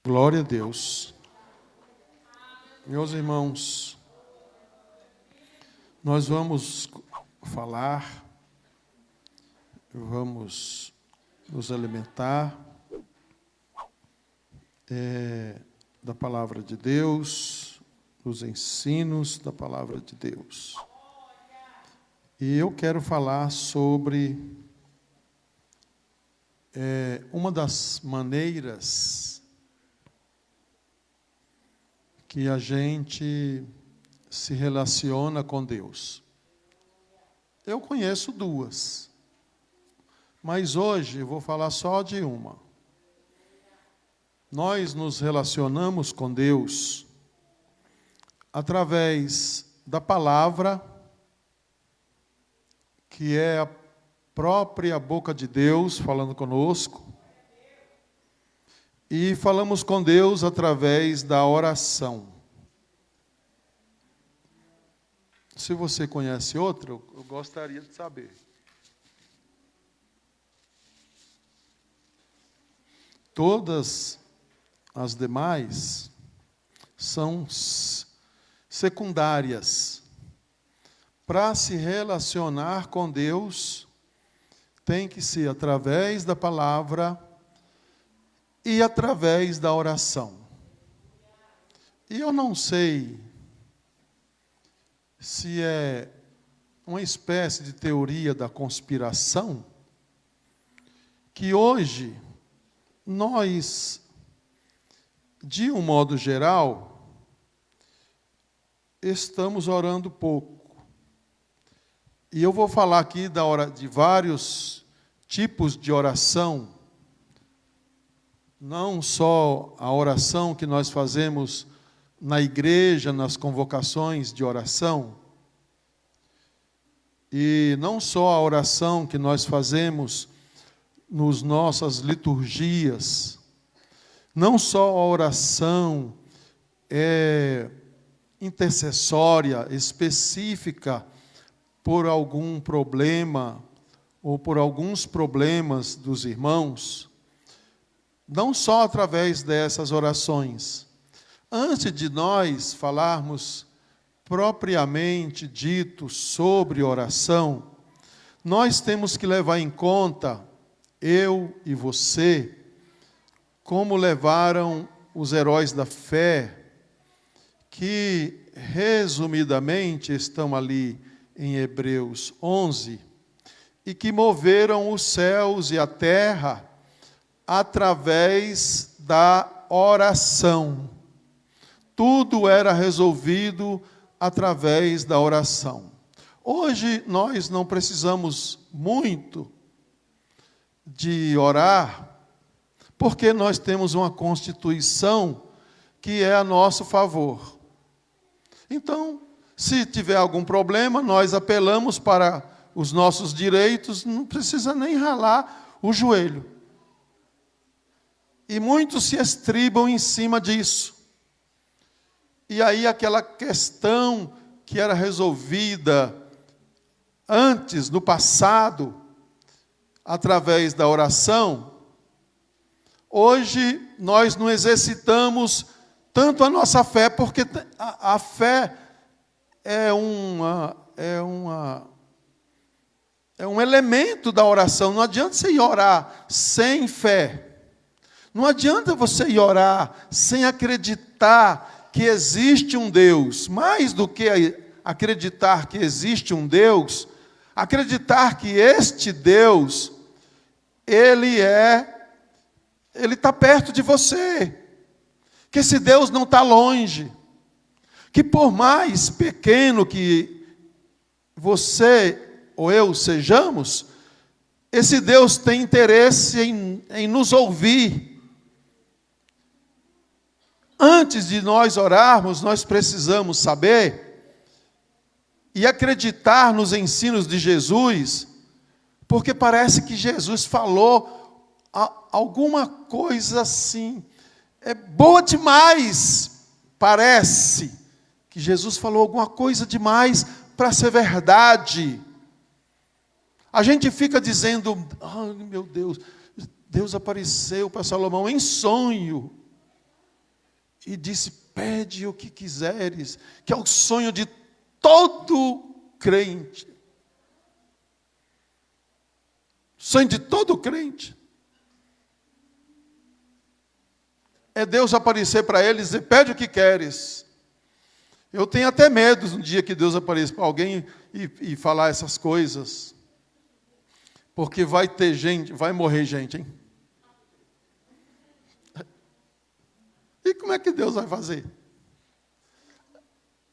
Glória a Deus. Meus irmãos, nós vamos falar, vamos nos alimentar da palavra de Deus, dos ensinos da palavra de Deus. E eu quero falar sobre uma das maneiras que a gente se relaciona com Deus. Eu conheço duas, mas hoje eu vou falar só de uma. Nós nos relacionamos com Deus através da palavra, que é a própria boca de Deus falando conosco, e falamos com Deus através da oração. Se você conhece outra, eu gostaria de saber. Todas as demais são secundárias. Para se relacionar com Deus, tem que ser através da palavra e através da oração. E eu não sei se é uma espécie de teoria da conspiração, que hoje nós, de um modo geral, estamos orando pouco. E eu vou falar aqui de vários tipos de oração, não só a oração que nós fazemos na igreja, nas convocações de oração, e não só a oração que nós fazemos nas nossas liturgias, não só a oração intercessória, específica, por algum problema, ou por alguns problemas dos irmãos, não só através dessas orações. Antes de nós falarmos propriamente dito sobre oração, nós temos que levar em conta, eu e você, como levaram os heróis da fé, que resumidamente estão ali em Hebreus 11, e que moveram os céus e a terra através da oração. Tudo era resolvido através da oração. Hoje nós não precisamos muito de orar, porque nós temos uma Constituição que é a nosso favor. Então, se tiver algum problema, nós apelamos para os nossos direitos, não precisa nem ralar o joelho. E muitos se estribam em cima disso. E aí aquela questão que era resolvida antes, no passado, através da oração, hoje nós não exercitamos tanto a nossa fé, porque a fé é um elemento da oração. Não adianta você ir orar sem fé. Não adianta você ir orar sem acreditar que existe um Deus. Mais do que acreditar que existe um Deus, acreditar que este Deus, Ele está perto de você. Que esse Deus não está longe. Que por mais pequeno que você ou eu sejamos, esse Deus tem interesse em nos ouvir. Antes de nós orarmos, nós precisamos saber e acreditar nos ensinos de Jesus, porque parece que Jesus falou alguma coisa assim, boa demais, parece que Jesus falou alguma coisa demais para ser verdade. A gente fica dizendo, meu Deus, Deus apareceu para Salomão em sonho. e disse: pede o que quiseres, que é o sonho de todo crente. Sonho de todo crente. É Deus aparecer para eles e dizer: pede o que queres. Eu tenho até medo um dia que Deus apareça para alguém e falar essas coisas. Porque vai ter gente, vai morrer gente, hein? E como é que Deus vai fazer?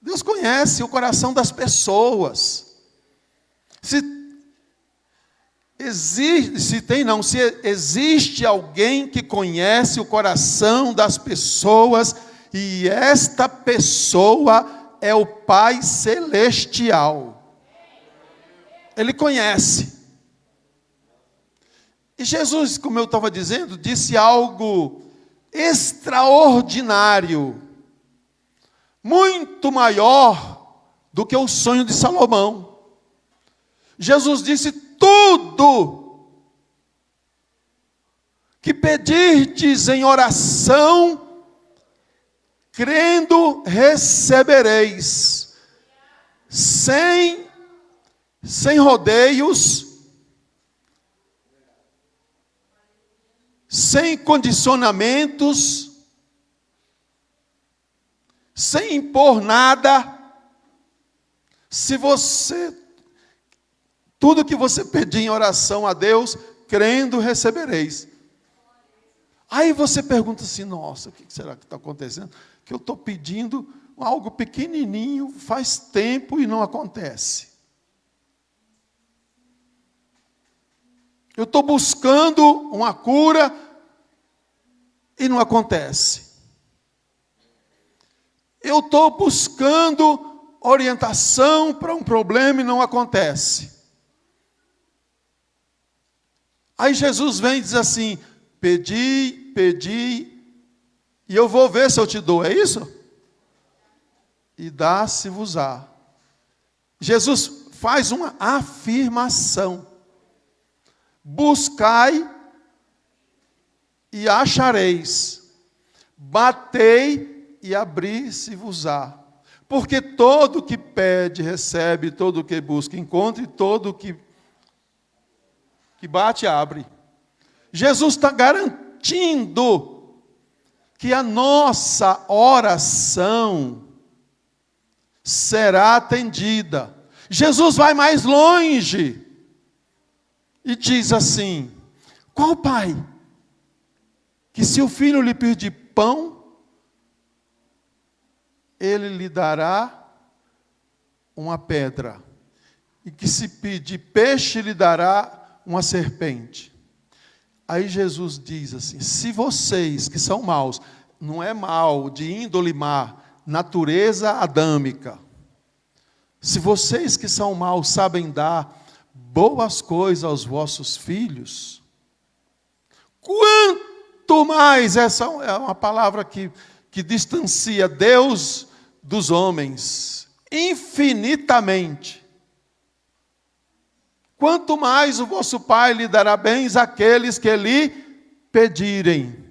Deus conhece o coração das pessoas. Se existe alguém que conhece o coração das pessoas, e esta pessoa é o Pai Celestial. Ele conhece. E Jesus, como eu estava dizendo, disse algo extraordinário, muito maior do que o sonho de Salomão. Jesus disse: tudo que pedirdes em oração, crendo, recebereis, sem rodeios, sem condicionamentos, sem impor nada. Se você, tudo que você pedir em oração a Deus, crendo, recebereis. Aí você pergunta assim: nossa, o que será que está acontecendo? Que eu estou pedindo algo pequenininho, faz tempo e não acontece. Eu estou buscando uma cura e não acontece. Eu estou buscando orientação para um problema e não acontece. Aí Jesus vem e diz assim: pedi, pedi, e eu vou ver se eu te dou, é isso? E dá-se-vos-á. Jesus faz uma afirmação: buscai e achareis, batei e abri-se-vos-á. Porque todo que pede, recebe, todo que busca, encontra, e todo que bate, abre. Jesus está garantindo que a nossa oração será atendida. Jesus vai mais longe e diz assim: qual pai que, se o filho lhe pedir pão, ele lhe dará uma pedra? E que, se pedir peixe, lhe dará uma serpente? Aí Jesus diz assim: se vocês que são maus, não é mal de índole má, natureza adâmica, se vocês que são maus sabem dar boas coisas aos vossos filhos, quanto mais, essa é uma palavra que distancia Deus dos homens, infinitamente, quanto mais o vosso Pai lhe dará bens àqueles que lhe pedirem.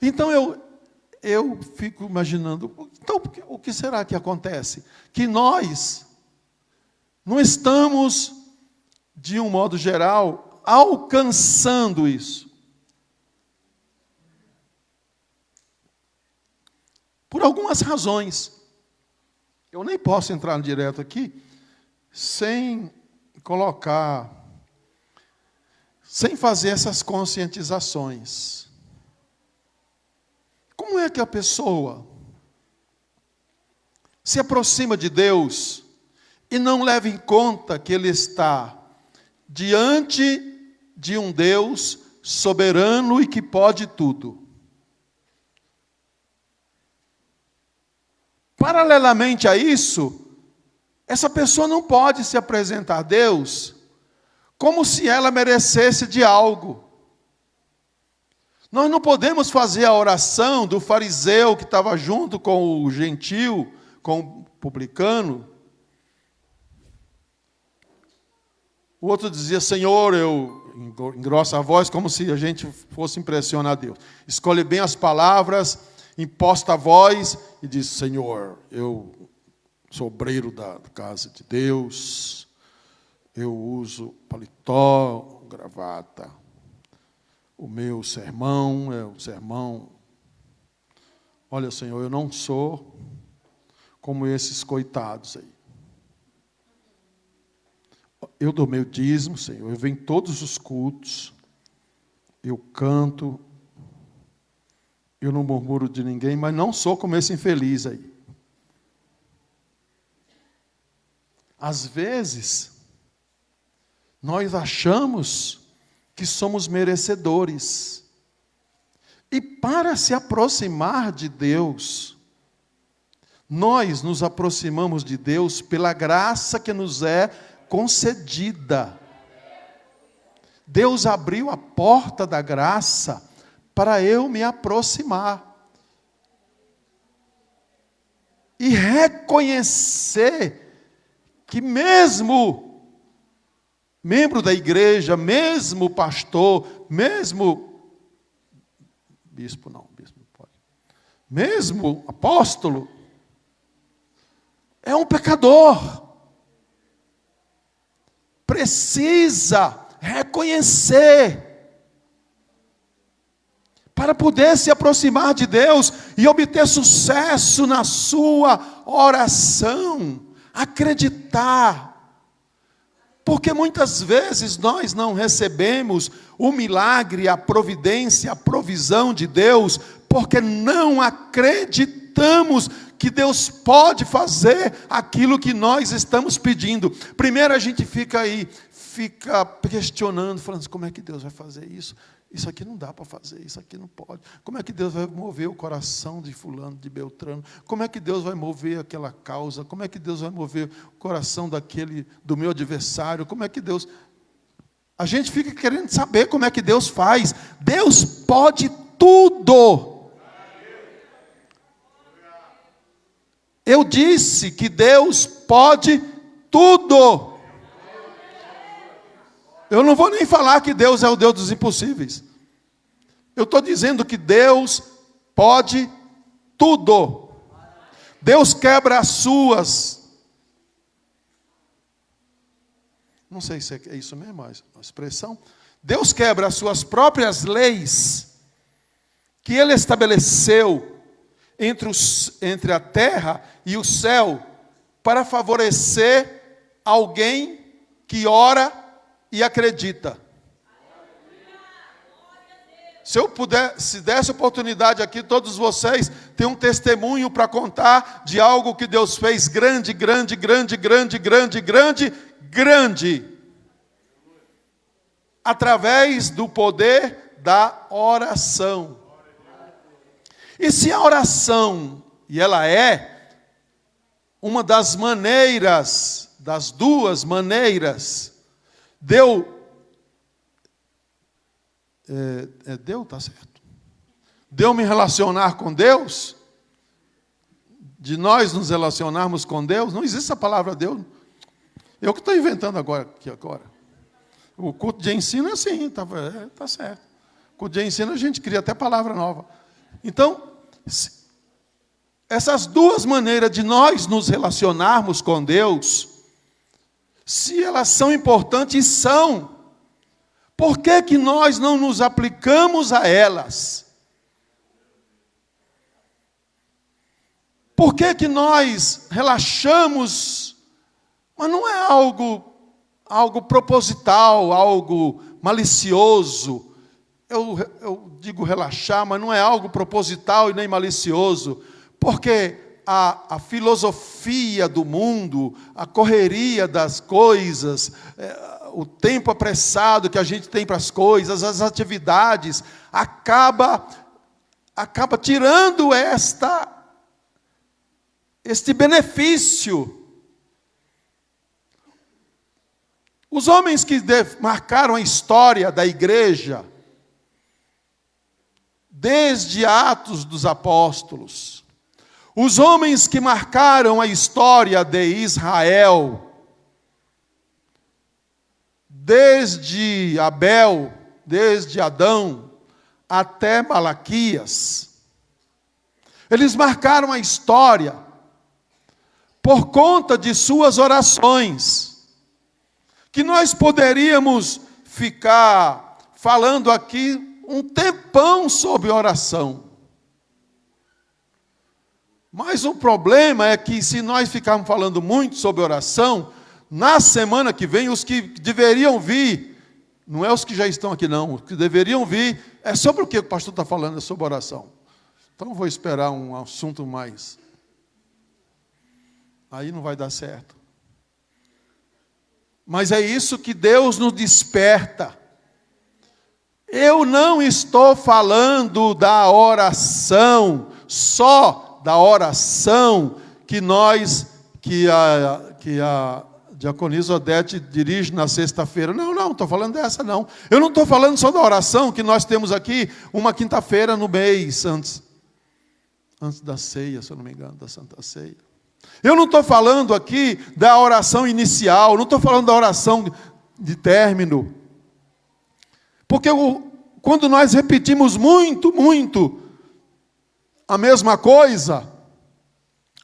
Então eu fico imaginando, então o que será que acontece? Que nós não estamos, de um modo geral, alcançando isso. Por algumas razões. Eu nem posso entrar direto aqui sem colocar, sem fazer essas conscientizações. Como é que a pessoa se aproxima de Deus e não leva em conta que Ele está diante de um Deus soberano e que pode tudo? Paralelamente a isso, essa pessoa não pode se apresentar a Deus como se ela merecesse de algo. Nós não podemos fazer a oração do fariseu que estava junto com o gentil, com o publicano. O outro dizia, Senhor, engrossa a voz, como se a gente fosse impressionar Deus. Escolhe bem as palavras, imposta a voz e diz, Senhor, eu sou obreiro da casa de Deus, eu uso paletó, gravata. O meu sermão é o sermão. Olha, Senhor, eu não sou como esses coitados aí. Eu dou meu dízimo, Senhor, eu venho em todos os cultos, eu canto, eu não murmuro de ninguém, mas não sou como esse infeliz aí. Às vezes, nós achamos que somos merecedores. E para se aproximar de Deus, nós nos aproximamos de Deus pela graça que nos é concedida. Deus abriu a porta da graça para eu me aproximar. E reconhecer que mesmo membro da igreja, mesmo pastor, mesmo bispo não pode. Mesmo apóstolo é um pecador. Precisa reconhecer para poder se aproximar de Deus e obter sucesso na sua oração. Acreditar. Porque muitas vezes nós não recebemos o milagre, a providência, a provisão de Deus, porque não acreditamos que Deus pode fazer aquilo que nós estamos pedindo. Primeiro a gente fica questionando, falando, como é que Deus vai fazer isso? Isso aqui não dá para fazer, isso aqui não pode. Como é que Deus vai mover o coração de fulano, de Beltrano? Como é que Deus vai mover aquela causa? Como é que Deus vai mover o coração do meu adversário? Como é que Deus... A gente fica querendo saber como é que Deus faz. Deus pode tudo. Eu disse que Deus pode tudo. Eu não vou nem falar que Deus é o Deus dos impossíveis. Eu estou dizendo que Deus pode tudo. Deus quebra as suas. Não sei se é isso mesmo a expressão. Deus quebra as suas próprias leis que Ele estabeleceu entre a terra e o céu para favorecer alguém que ora e acredita. Se desse oportunidade aqui, todos vocês têm um testemunho para contar de algo que Deus fez grande, grande, grande, grande, grande, grande, grande. Através do poder da oração. E se a oração, e ela é uma das maneiras, das duas maneiras, tá certo. De eu me relacionar com Deus, de nós nos relacionarmos com Deus, não existe a palavra Deus. Eu que estou inventando agora. O culto de ensino é assim, tá certo. O culto de ensino a gente cria até palavra nova. Então, essas duas maneiras de nós nos relacionarmos com Deus, se elas são importantes, são. Por que nós não nos aplicamos a elas? Por que nós relaxamos? Mas não é algo proposital, algo malicioso. Eu digo relaxar, mas não é algo proposital e nem malicioso. Porque a filosofia do mundo, a correria das coisas, o tempo apressado que a gente tem para as coisas, as atividades, acaba tirando este benefício. Os homens que marcaram a história da igreja, desde Atos dos Apóstolos, os homens que marcaram a história de Israel, desde Abel, desde Adão, até Malaquias. Eles marcaram a história por conta de suas orações, que nós poderíamos ficar falando aqui um tempão sobre oração. Mas o problema é que se nós ficarmos falando muito sobre oração, na semana que vem, os que deveriam vir, não é os que já estão aqui não, os que deveriam vir, é sobre o que o pastor está falando, é sobre oração. Então eu vou esperar um assunto mais. Aí não vai dar certo. Mas é isso que Deus nos desperta. Eu não estou falando da oração, só da oração que a diaconisa Odete dirige na sexta-feira. Não estou falando dessa não. Eu não estou falando só da oração que nós temos aqui uma quinta-feira no mês, antes da ceia, se eu não me engano, da Santa Ceia. Eu não estou falando aqui da oração inicial, não estou falando da oração de término. Porque quando nós repetimos muito a mesma coisa,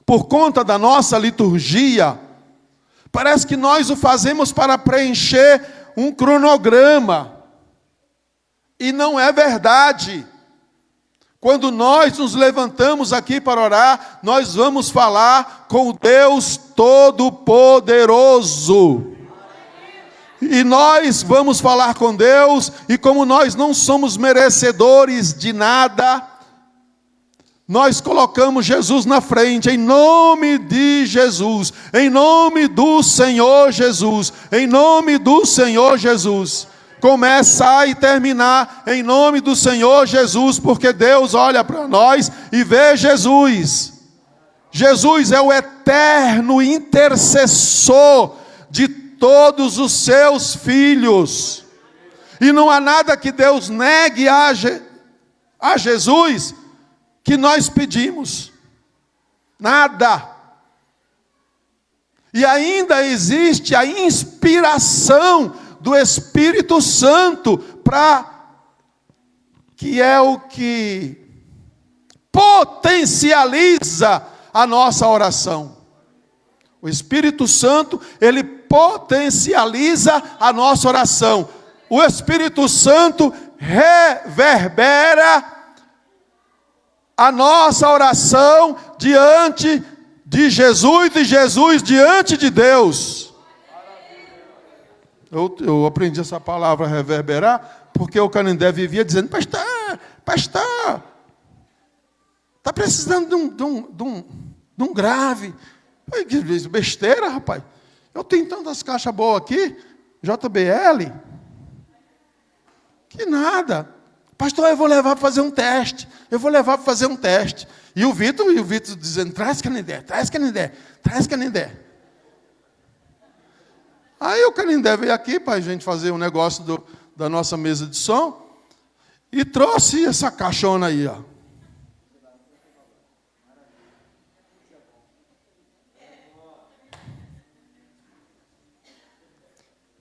por conta da nossa liturgia, parece que nós o fazemos para preencher um cronograma. E não é verdade. Quando nós nos levantamos aqui para orar, nós vamos falar com o Deus Todo-Poderoso. E nós vamos falar com Deus, e como nós não somos merecedores de nada, nós colocamos Jesus na frente, em nome de Jesus, em nome do Senhor Jesus, em nome do Senhor Jesus. Começar e terminar em nome do Senhor Jesus, porque Deus olha para nós e vê Jesus. Jesus é o eterno intercessor de todos os seus filhos. E não há nada que Deus negue a Jesus que nós pedimos. Nada. E ainda existe a inspiração do Espírito Santo, que é o que potencializa a nossa oração. O Espírito Santo, ele potencializa a nossa oração. O Espírito Santo reverbera a nossa oração diante de Jesus e Jesus diante de Deus. Eu aprendi essa palavra reverberar, porque o Canindé vivia dizendo: pastor, está precisando de um grave. Eu disse: besteira, rapaz. Eu tenho tantas caixas boas aqui, JBL, que nada. Pastor, eu vou levar para fazer um teste. E o Vitor dizendo: traz Canindé. Aí o Canindé veio aqui para a gente fazer um negócio da nossa mesa de som e trouxe essa caixona aí, ó.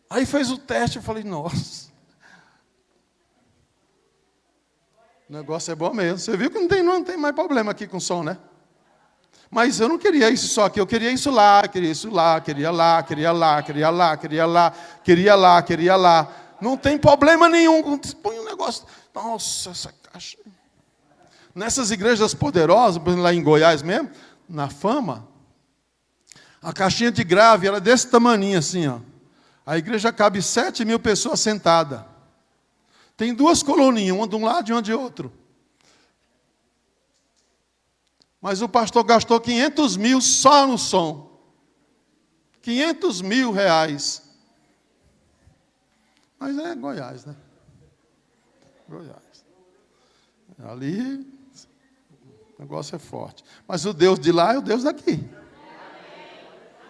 Aí fez o teste, eu falei: nossa, o negócio é bom mesmo. Você viu que não tem mais problema aqui com som, né? Mas eu não queria isso só aqui, eu queria isso lá, queria lá. Não tem problema nenhum. Põe um negócio. Nossa, essa caixa. Nessas igrejas poderosas, por exemplo, lá em Goiás mesmo, na Fama, a caixinha de grave era desse tamaninho assim, ó. A igreja cabe 7.000 pessoas sentadas. Tem duas coluninhas, uma de um lado e uma de outro. Mas o pastor gastou 500 mil só no som. 500 mil reais. Mas é Goiás, né? Goiás. Ali, o negócio é forte. Mas o Deus de lá é o Deus daqui.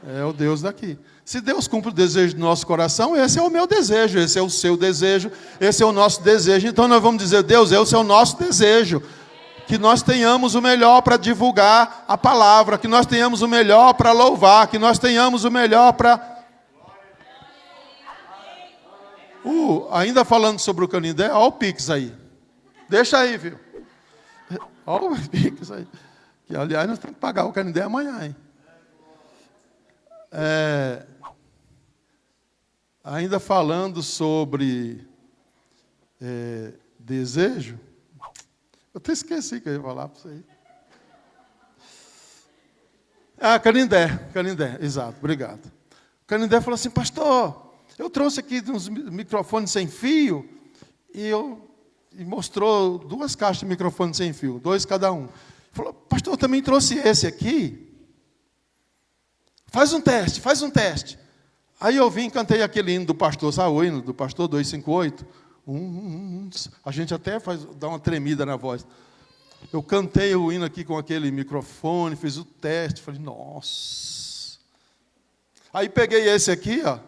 É o Deus daqui. Se Deus cumpre o desejo do nosso coração, esse é o meu desejo, esse é o seu desejo, esse é o nosso desejo. Então nós vamos dizer: Deus, esse é o nosso desejo. Que nós tenhamos o melhor para divulgar a palavra, que nós tenhamos o melhor para louvar, que nós tenhamos o melhor para... Ainda falando sobre o Canindé, olha o Pix aí. Deixa aí, viu? Olha o Pix aí. Que, aliás, nós temos que pagar o Canindé amanhã, hein? Ainda falando sobre desejo, eu até esqueci que eu ia falar para você. Canindé, exato, obrigado. O Canindé falou assim, pastor, eu trouxe aqui uns microfones sem fio, e mostrou 2 caixas de microfone sem fio, 2 cada um. Falou, pastor, eu também trouxe esse aqui. Faz um teste. Aí eu vim e cantei aquele hino do pastor, sabe o hino do pastor 258? A gente até dá uma tremida na voz. Eu cantei o hino aqui com aquele microfone, fiz o teste, falei, nossa. Aí peguei esse aqui, ó.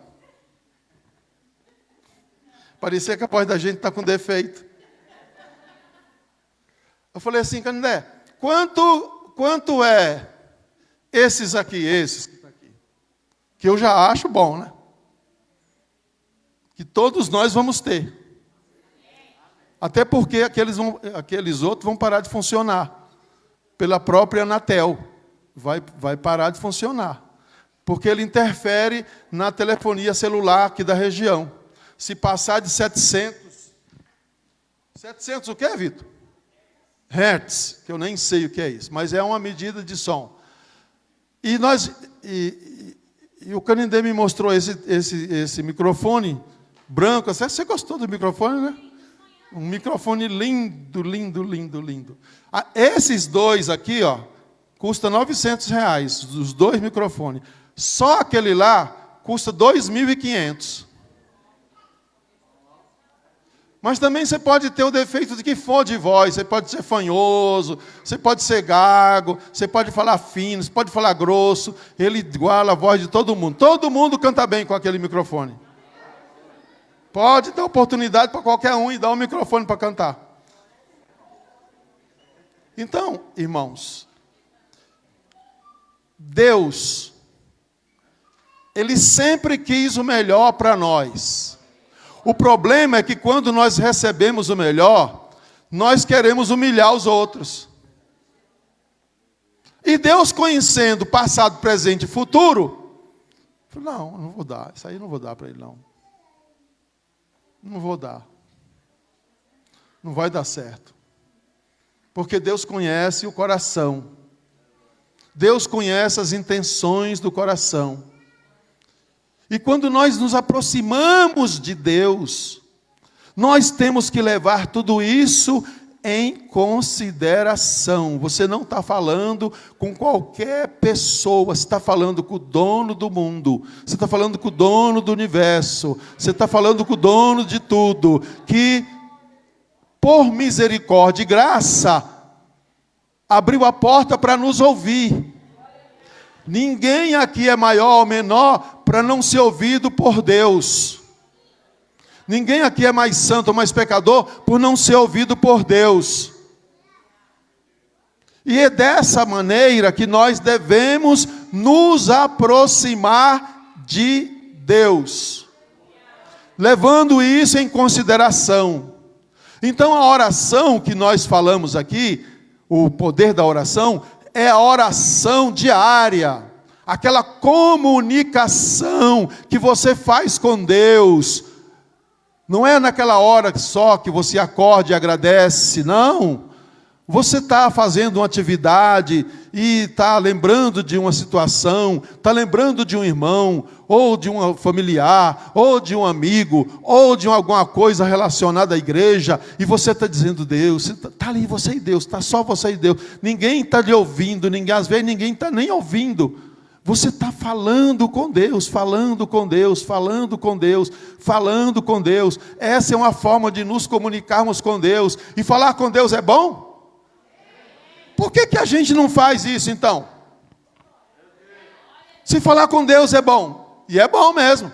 Parecia que a voz da gente está com defeito. Eu falei assim, Canindé, quanto é esses aqui, esses que estão aqui? Que eu já acho bom, né? Que todos nós vamos ter. Até porque aqueles outros vão parar de funcionar. Pela própria Anatel. Vai parar de funcionar. Porque ele interfere na telefonia celular aqui da região. Se passar de 700... 700 o quê, Vitor? Hertz, que eu nem sei o que é isso. Mas é uma medida de som. E o Canindé me mostrou esse microfone branco. Você gostou do microfone, né? Um microfone lindo, lindo, lindo, lindo. Esses 2 aqui, ó, custa R$900, os 2 microfones. Só aquele lá custa 2.500. Mas também você pode ter o defeito de que for de voz. Você pode ser fanhoso, você pode ser gago, você pode falar fino, você pode falar grosso. Ele iguala a voz de todo mundo. Todo mundo canta bem com aquele microfone. Pode dar oportunidade para qualquer um e dar um microfone para cantar. Então, irmãos, Deus, Ele sempre quis o melhor para nós. O problema é que quando nós recebemos o melhor, nós queremos humilhar os outros. E Deus, conhecendo passado, presente e futuro, falou, não vou dar, isso aí não vou dar para ele, não. Não vou dar. Não vai dar certo. Porque Deus conhece o coração. Deus conhece as intenções do coração. E quando nós nos aproximamos de Deus, nós temos que levar tudo isso em consideração. Você não está falando com qualquer pessoa, você está falando com o dono do mundo, você está falando com o dono do universo, você está falando com o dono de tudo, que por misericórdia e graça abriu a porta para nos ouvir. Ninguém aqui é maior ou menor para não ser ouvido por Deus. Ninguém aqui é mais santo ou mais pecador por não ser ouvido por Deus. E é dessa maneira que nós devemos nos aproximar de Deus, levando isso em consideração. Então a oração que nós falamos aqui, o poder da oração, é a oração diária, aquela comunicação que você faz com Deus. Não é naquela hora só que você acorda e agradece, não. Você está fazendo uma atividade e está lembrando de uma situação, está lembrando de um irmão, ou de um familiar, ou de um amigo, ou de alguma coisa relacionada à igreja, e você está dizendo, Deus, está ali você e Deus, está só você e Deus. Ninguém está lhe ouvindo, às vezes ninguém está nem ouvindo. Você está falando com Deus, falando com Deus, falando com Deus, falando com Deus. Essa é uma forma de nos comunicarmos com Deus. E falar com Deus é bom? Por que a gente não faz isso então? Se falar com Deus é bom, e é bom mesmo.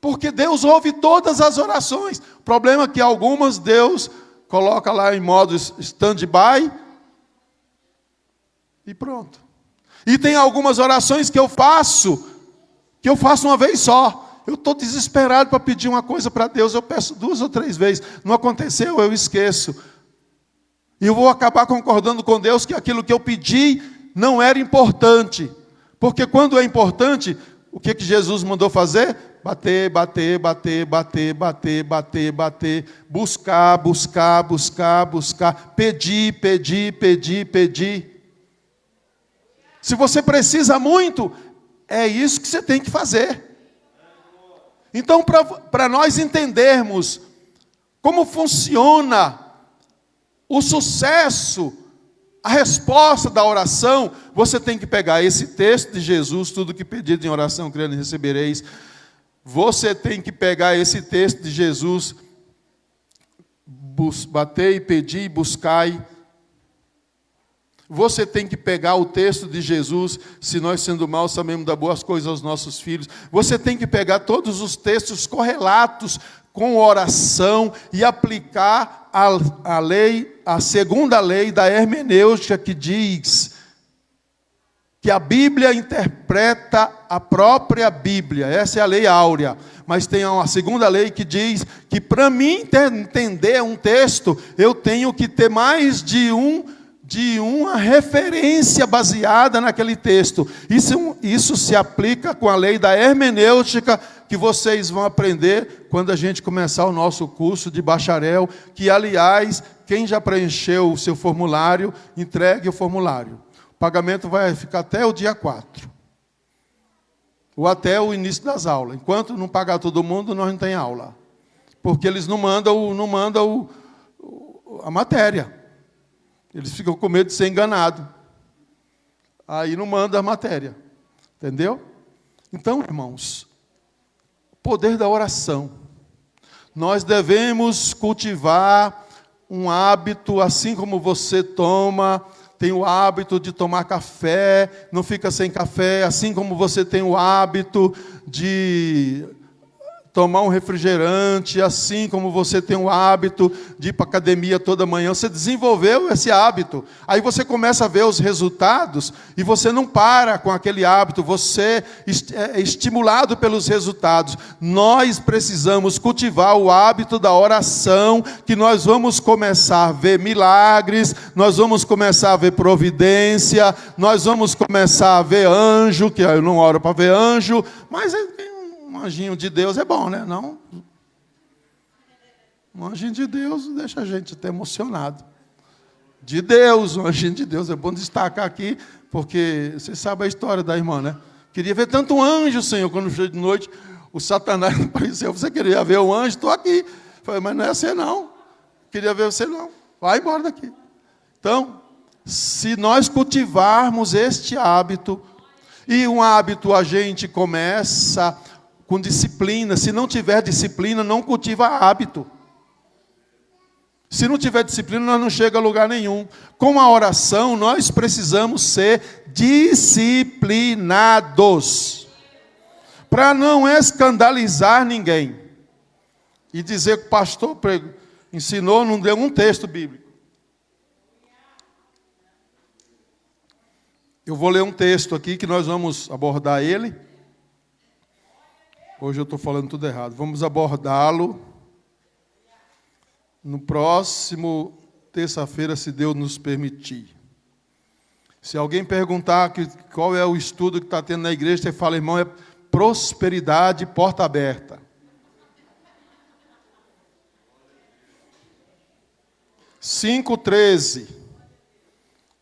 Porque Deus ouve todas as orações. O problema é que algumas Deus coloca lá em modo stand-by, e pronto. E tem algumas orações que eu faço uma vez só. eu estou desesperado para pedir uma coisa para Deus, eu peço 2 ou 3 vezes, não aconteceu, eu esqueço. E eu vou acabar concordando com Deus que aquilo que eu pedi não era importante. Porque quando é importante, o que Jesus mandou fazer? Bater, bater, bater, bater, bater, bater, bater, buscar, buscar, buscar, buscar, pedir, pedir, pedir, pedir. Se você precisa muito, é isso que você tem que fazer. Então, para nós entendermos como funciona o sucesso, a resposta da oração, você tem que pegar esse texto de Jesus, tudo que pedido em oração, crendo recebereis. Você tem que pegar esse texto de Jesus, batei, pedi, buscai. Você tem que pegar o texto de Jesus, se nós sendo maus sabemos dar boas coisas aos nossos filhos. Você tem que pegar todos os textos correlatos com oração e aplicar a lei, a segunda lei da hermenêutica, que diz que a Bíblia interpreta a própria Bíblia. Essa é a lei áurea. Mas tem uma segunda lei que diz que para mim entender um texto, eu tenho que ter mais de uma referência baseada naquele texto. Isso se aplica com a lei da hermenêutica, que vocês vão aprender quando a gente começar o nosso curso de bacharel, que, aliás, quem já preencheu o seu formulário, entregue o formulário. O pagamento vai ficar até o dia 4. Ou até o início das aulas. Enquanto não pagar todo mundo, nós não tem aula. Porque eles não mandam a matéria. Eles ficam com medo de ser enganados. Aí não manda a matéria. Entendeu? Então, irmãos, o poder da oração. Nós devemos cultivar um hábito, assim como você tem o hábito de tomar café, não fica sem café, assim como você tem o hábito de tomar um refrigerante, assim como você tem o hábito de ir para a academia toda manhã, você desenvolveu esse hábito. Aí você começa a ver os resultados e você não para com aquele hábito, você é estimulado pelos resultados. Nós precisamos cultivar o hábito da oração, que nós vamos começar a ver milagres, nós vamos começar a ver providência, nós vamos começar a ver anjo, que eu não oro para ver anjo, mas um anjinho de Deus é bom, né? Não? Um anjinho de Deus deixa a gente até emocionado. De Deus, um anjinho de Deus. É bom destacar aqui, porque você sabe a história da irmã, né? Queria ver tanto um anjo, Senhor, quando chegou de noite, o Satanás apareceu. Você queria ver um anjo? Estou aqui. Falei, mas não é você não. Queria ver você não. Vai embora daqui. Então, se nós cultivarmos este hábito, e um hábito a gente começa com disciplina. Se não tiver disciplina, não cultiva hábito. Se não tiver disciplina, nós não chega a lugar nenhum. Com a oração, nós precisamos ser disciplinados, para não escandalizar ninguém. E dizer que o pastor ensinou, não deu um texto bíblico. Eu vou ler um texto aqui, que nós vamos abordar ele. Hoje eu estou falando tudo errado. Vamos abordá-lo no próximo terça-feira, se Deus nos permitir. Se alguém perguntar qual é o estudo que está tendo na igreja, você fala, irmão, é prosperidade, porta aberta. – 5,13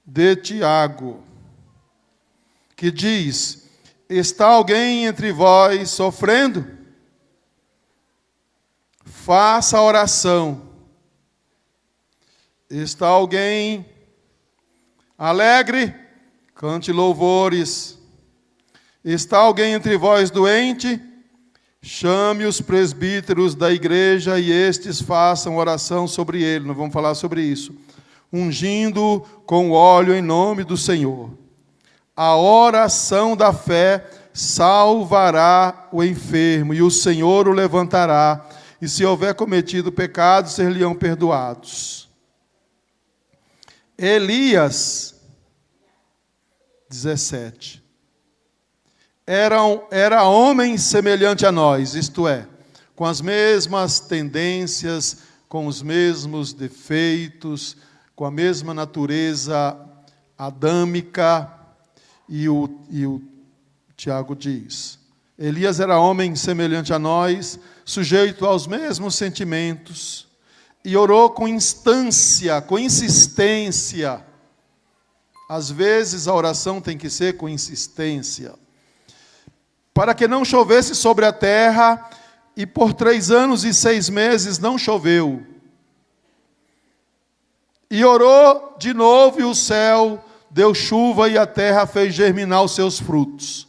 de Tiago, que diz: está alguém entre vós sofrendo? Faça a oração. Está alguém alegre? Cante louvores. Está alguém entre vós doente? Chame os presbíteros da igreja e estes façam oração sobre ele. Nós vamos falar sobre isso. Ungindo com óleo em nome do Senhor. A oração da fé salvará o enfermo, e o Senhor o levantará, e se houver cometido pecados, ser-lhe-ão perdoados. Elias, 17. era homem semelhante a nós, isto é, com as mesmas tendências, com os mesmos defeitos, com a mesma natureza adâmica, e o Tiago diz: Elias era homem semelhante a nós, sujeito aos mesmos sentimentos, e orou com instância, com insistência. Às vezes a oração tem que ser com insistência. Para que não chovesse sobre a terra, e por 3 anos e 6 meses não choveu. E orou de novo, e o céu deu chuva, e a terra fez germinar os seus frutos.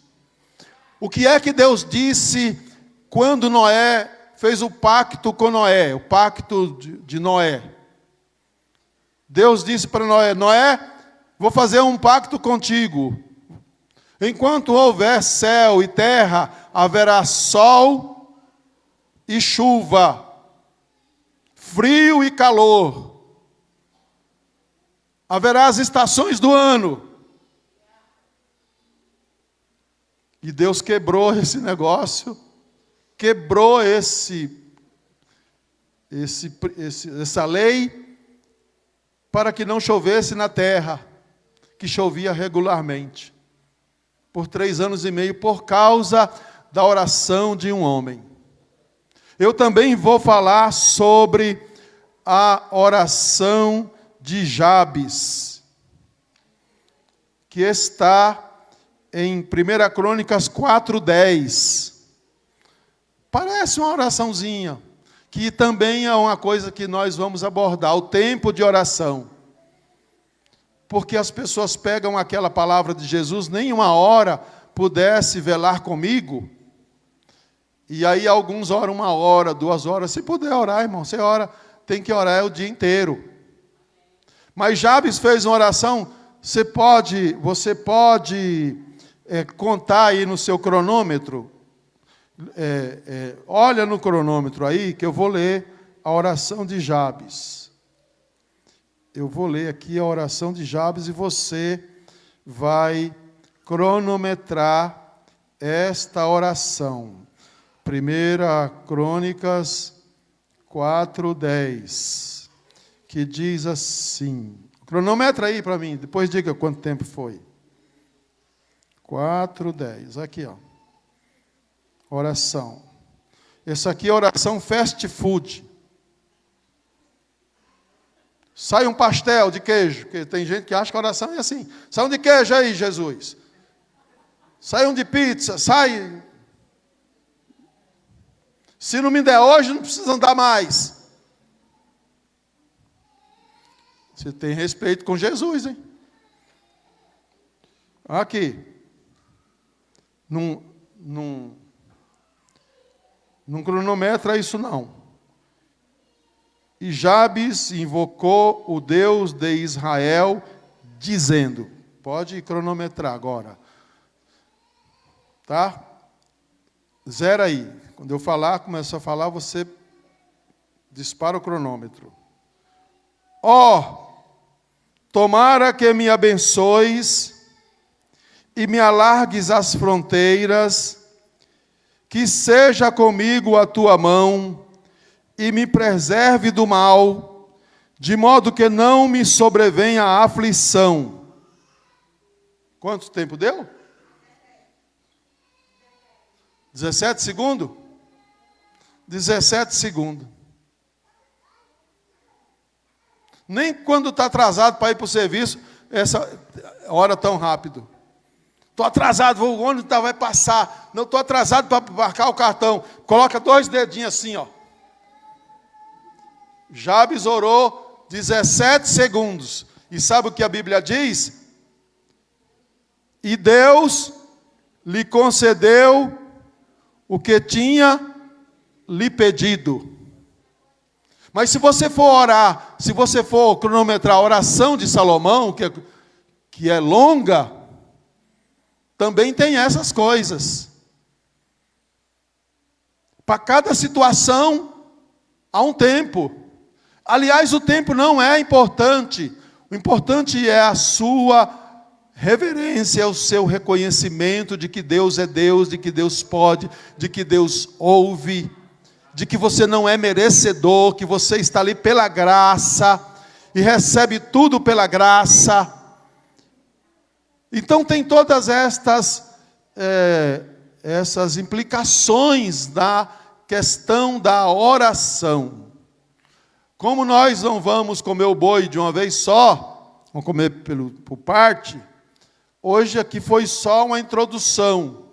O que é que Deus disse quando Noé fez o pacto com Noé, o pacto de Noé? Deus disse para Noé: Noé, vou fazer um pacto contigo. Enquanto houver céu e terra, haverá sol e chuva, frio e calor. Haverá as estações do ano. E Deus quebrou esse negócio, quebrou essa lei, para que não chovesse na terra, que chovia regularmente, por 3 anos e meio, por causa da oração de um homem. Eu também vou falar sobre a oração de Jabes, que está em 1 Crônicas 4:10. Parece uma oraçãozinha, que também é uma coisa que nós vamos abordar, o tempo de oração. Porque as pessoas pegam aquela palavra de Jesus: nem uma hora pudesse velar comigo. E aí alguns oram 1 hora, 2 horas. Se puder orar, irmão, você ora, tem que orar o dia inteiro. Mas Jabes fez uma oração. Você pode contar aí no seu cronômetro. Olha no cronômetro aí, que eu vou ler a oração de Jabes. Eu vou ler aqui a oração de Jabes e você vai cronometrar esta oração. 1 Crônicas 4:10, que diz assim. Cronometra aí para mim, depois diga quanto tempo foi. 4:10, aqui ó. Oração. Essa aqui é a oração fast food. Sai um pastel de queijo, porque tem gente que acha que a oração é assim. Sai um de queijo aí, Jesus. Sai um de pizza, sai. Se não me der hoje, não precisa andar mais. Você tem respeito com Jesus, hein? Aqui. Não cronometra isso não. E Jabes invocou o Deus de Israel, dizendo. Pode cronometrar agora. Tá? Zera aí. Quando eu falar, começo a falar, você dispara o cronômetro. Tomara que me abençoes e me alargues as fronteiras, que seja comigo a tua mão e me preserve do mal, de modo que não me sobrevenha a aflição. Quanto tempo deu? 17 segundos? 17 segundos. Nem quando está atrasado para ir para o serviço, essa hora tão rápido. Estou atrasado, o ônibus vai passar. Não, estou atrasado para marcar o cartão. Coloca 2 dedinhos assim, ó. Jabes orou 17 segundos. E sabe o que a Bíblia diz? E Deus lhe concedeu o que tinha lhe pedido. Mas se você for orar, se você for cronometrar a oração de Salomão, que é longa, também tem essas coisas. Para cada situação, há um tempo. Aliás, o tempo não é importante. O importante é a sua Reverência é o seu reconhecimento de que Deus é Deus, de que Deus pode, de que Deus ouve, de que você não é merecedor, que você está ali pela graça e recebe tudo pela graça. Então tem todas essas implicações da questão da oração. Como nós não vamos comer o boi de uma vez só, vamos comer por parte, hoje aqui foi só uma introdução.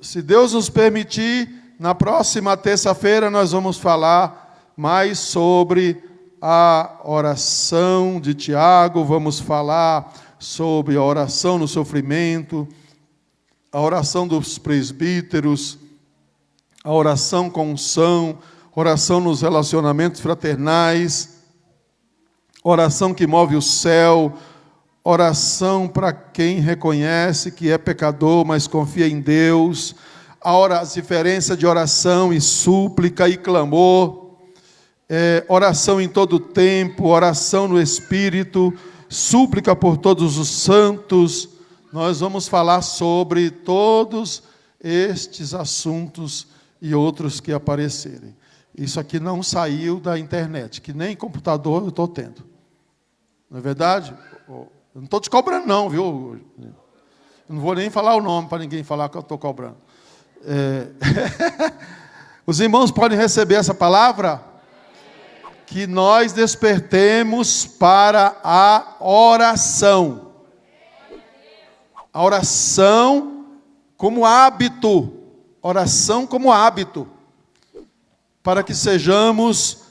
Se Deus nos permitir, na próxima terça-feira nós vamos falar mais sobre a oração de Tiago, vamos falar sobre a oração no sofrimento, a oração dos presbíteros, a oração com unção, oração nos relacionamentos fraternais, oração que move o céu, oração para quem reconhece que é pecador, mas confia em Deus, a diferença de oração e súplica e clamor, oração em todo o tempo, oração no Espírito, súplica por todos os santos. Nós vamos falar sobre todos estes assuntos e outros que aparecerem. Isso aqui não saiu da internet, que nem computador eu estou tendo. Não é verdade? Eu não estou te cobrando não, viu? Eu não vou nem falar o nome para ninguém falar que eu estou cobrando. Os irmãos podem receber essa palavra? Que nós despertemos para a oração. A oração como hábito. Oração como hábito. Para que sejamos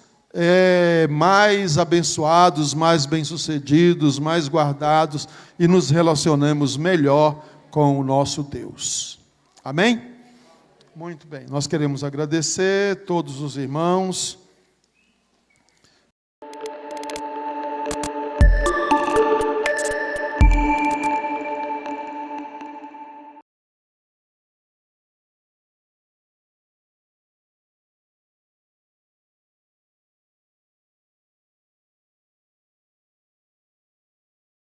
mais abençoados, mais bem-sucedidos, mais guardados e nos relacionemos melhor com o nosso Deus. Amém? Muito bem. Nós queremos agradecer todos os irmãos